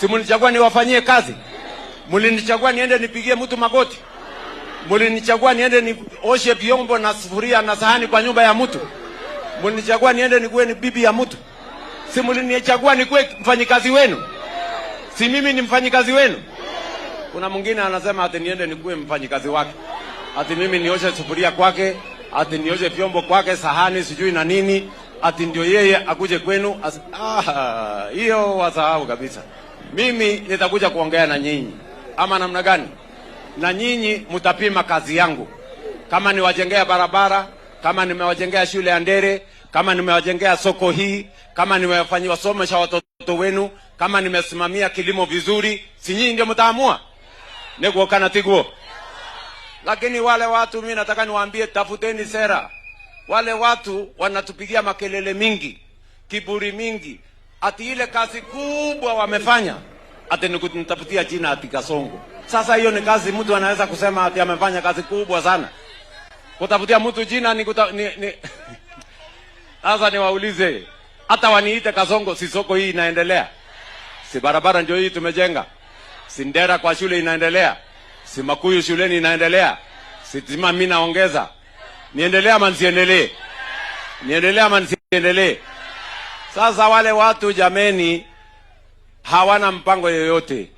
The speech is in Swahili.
Si mlinichagua niwafanyie kazi? Mlinichagua niende nipigie mtu magoti? Mlinichagua niende nioshe vyombo na sufuria na sahani kwa nyumba ya mtu? Mlinichagua niende nikuwe ni bibi ya mtu? Si mlinichagua nikuwe mfanyikazi wenu? Si mimi ni mfanyikazi wenu? Kuna mwingine anasema ati niende nikuwe mfanyikazi wake. Ati mimi nioshe sufuria kwake, ati nioshe vyombo kwake, sahani sijui na nini, ati ndio yeye akuje kwenu. Hiyo wasahau kabisa. Mimi nitakuja kuongea na nyinyi. Ama namna gani? Na nyinyi mtapima kazi yangu. Kama niwajengea barabara, kama nimewajengea shule ya Ndere, kama nimewajengea soko hii, kama nimewafanyia wasomesha watoto wenu, kama nimesimamia kilimo vizuri, si nyinyi ndio mtaamua? Nego kana tiguo. Lakini wale watu mimi nataka niwaambie, tafuteni sera. Wale watu wanatupigia makelele mingi, kiburi mingi, ati ile kazi kubwa wamefanya, ati nitafutia jina ati Kasongo. Sasa hiyo ni kazi mtu anaweza kusema ati amefanya kazi kubwa sana? Kutafutia mtu jina ni Sasa niwaulize, hata waniite Kasongo, si soko hii inaendelea? Si barabara ndio hii tumejenga? Si Ndera kwa shule inaendelea? Si Makuyu shuleni inaendelea? Si tima mimi naongeza? Niendelea ama nisiendelee? Niendelea ama nisiendelee? Sasa wale watu jameni hawana mpango yoyote.